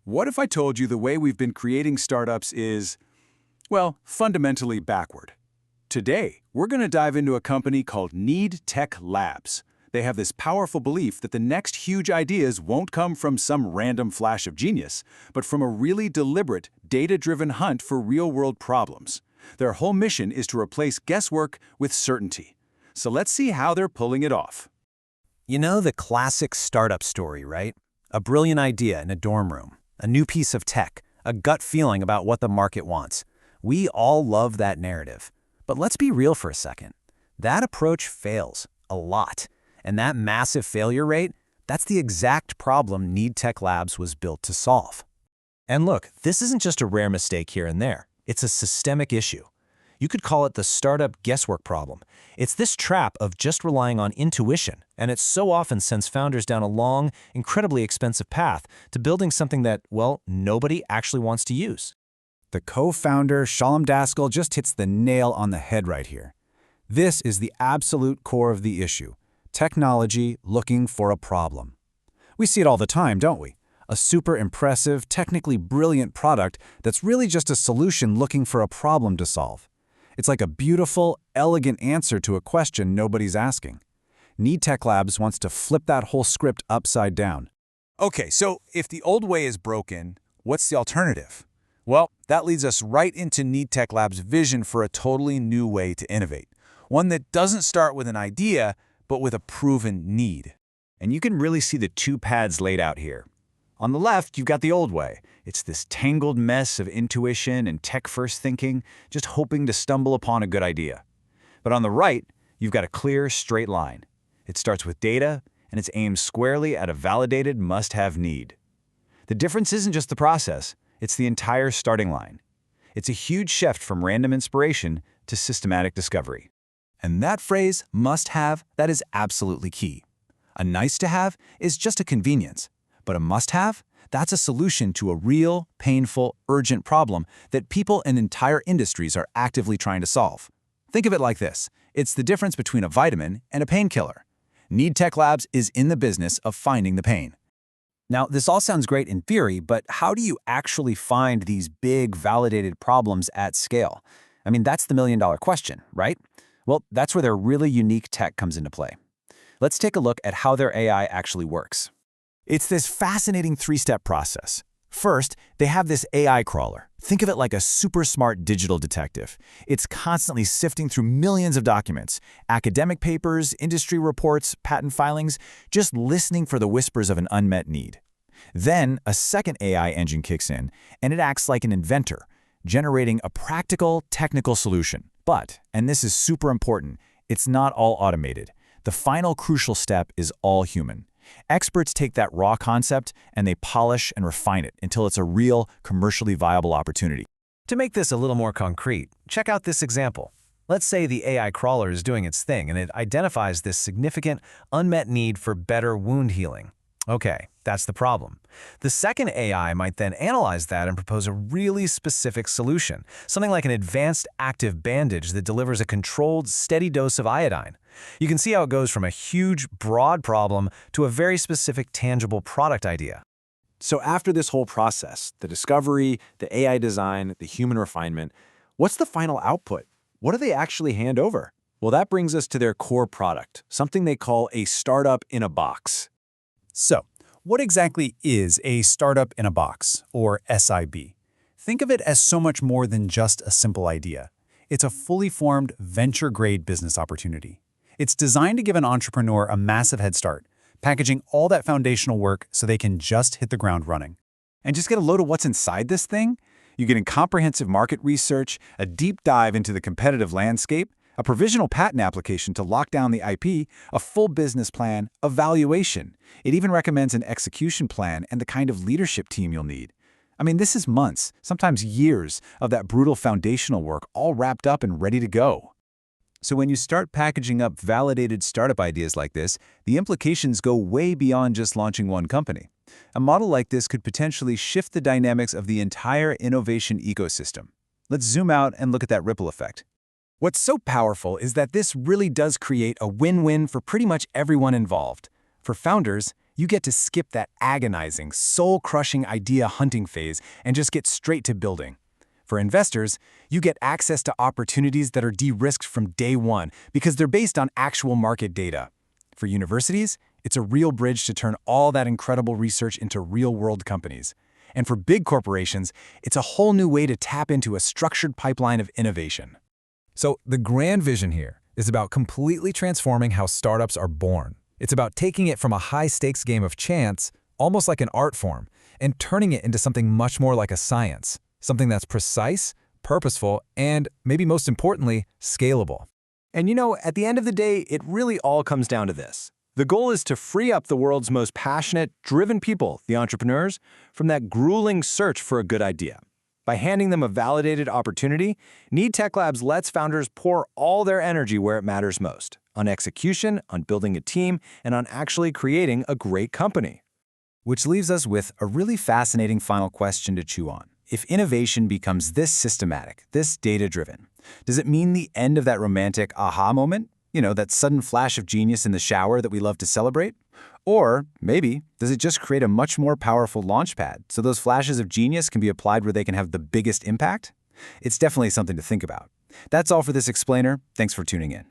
What if I told you the way we've been creating startups is, well, fundamentally backward? Today, we're going to dive into a company called NeedTech Labs. They have this powerful belief that the next huge ideas won't come from some random flash of genius, but from a really deliberate, data-driven hunt for real-world problems. Their whole mission is to replace guesswork with certainty. So let's see how they're pulling it off. You know the classic startup story, right? A brilliant idea in a dorm room, a new piece of tech, a gut feeling about what the market wants. We all love that narrative. But let's be real for a second. That approach fails a lot. And that massive failure rate, that's the exact problem NeedTech Labs was built to solve. And look, this isn't just a rare mistake here and there. It's a systemic issue. You could call it the startup guesswork problem. It's this trap of just relying on intuition, and it so often sends founders down a long, incredibly expensive path to building something that, well, nobody actually wants to use. The co-founder, Shalom Daskal, just hits the nail on the head right here. This is the absolute core of the issue. Technology looking for a problem. We see it all the time, don't we? A super impressive, technically brilliant product that's really just a solution looking for a problem to solve. It's like a beautiful, elegant answer to a question nobody's asking. NeedTech Labs wants to flip that whole script upside down. Okay, so if the old way is broken, what's the alternative? Well, that leads us right into NeedTech Labs' vision for a totally new way to innovate. One that doesn't start with an idea, but with a proven need. And you can really see the two paths laid out here. On the left, you've got the old way. It's this tangled mess of intuition and tech-first thinking, just hoping to stumble upon a good idea. But on the right, you've got a clear, straight line. It starts with data, and it's aimed squarely at a validated must-have need. The difference isn't just the process, it's the entire starting line. It's a huge shift from random inspiration to systematic discovery. And that phrase, must-have, that is absolutely key. A nice-to-have is just a convenience, but a must-have, that's a solution to a real, painful, urgent problem that people and entire industries are actively trying to solve. Think of it like this. It's the difference between a vitamin and a painkiller. NeedTech Labs is in the business of finding the pain. Now, this all sounds great in theory, but how do you actually find these big, validated problems at scale? I mean, that's the million-dollar question, right? Well, that's where their really unique tech comes into play. Let's take a look at how their AI actually works. It's this fascinating three-step process. First, they have this AI crawler. Think of it like a super smart digital detective. It's constantly sifting through millions of documents, academic papers, industry reports, patent filings, just listening for the whispers of an unmet need. Then, a second AI engine kicks in, and it acts like an inventor, generating a practical, technical solution. But, and this is super important, it's not all automated. The final crucial step is all human. Experts take that raw concept and they polish and refine it until it's a real, commercially viable opportunity. To make this a little more concrete, check out this example. Let's say the AI crawler is doing its thing and it identifies this significant, unmet need for better wound healing. Okay, that's the problem. The second AI might then analyze that and propose a really specific solution, something like an advanced active bandage that delivers a controlled, steady dose of iodine. You can see how it goes from a huge, broad problem to a very specific, tangible product idea. So after this whole process, the discovery, the AI design, the human refinement, what's the final output? What do they actually hand over? Well, that brings us to their core product, something they call a startup in a box. So, what exactly is a startup in a box, or SIB? Think of it as so much more than just a simple idea. It's a fully formed, venture-grade business opportunity. It's designed to give an entrepreneur a massive head start, packaging all that foundational work so they can just hit the ground running. And just get a load of what's inside this thing? You're getting comprehensive market research, a deep dive into the competitive landscape, a provisional patent application to lock down the IP, a full business plan, a valuation. It even recommends an execution plan and the kind of leadership team you'll need. I mean, this is months, sometimes years, of that brutal foundational work all wrapped up and ready to go. So when you start packaging up validated startup ideas like this, the implications go way beyond just launching one company. A model like this could potentially shift the dynamics of the entire innovation ecosystem. Let's zoom out and look at that ripple effect. What's so powerful is that this really does create a win-win for pretty much everyone involved. For founders, You get to skip that agonizing, soul-crushing idea hunting phase and just get straight to building. For investors, you get access to opportunities that are de-risked from day one because they're based on actual market data. For universities, it's a real bridge to turn all that incredible research into real-world companies. And for big corporations, it's a whole new way to tap into a structured pipeline of innovation. So the grand vision here is about completely transforming how startups are born. It's about taking it from a high-stakes game of chance, almost like an art form, and turning it into something much more like a science, something that's precise, purposeful, and, maybe most importantly, scalable. And at the end of the day, it really all comes down to this. The goal is to free up the world's most passionate, driven people, the entrepreneurs, from that grueling search for a good idea. By handing them a validated opportunity, NeedTech Labs lets founders pour all their energy where it matters most, on execution, on building a team, and on actually creating a great company. Which leaves us with a really fascinating final question to chew on. If innovation becomes this systematic, this data-driven, does it mean the end of that romantic aha moment? That sudden flash of genius in the shower that we love to celebrate? Or maybe, does it just create a much more powerful launchpad so those flashes of genius can be applied where they can have the biggest impact? It's definitely something to think about. That's all for this explainer. Thanks for tuning in.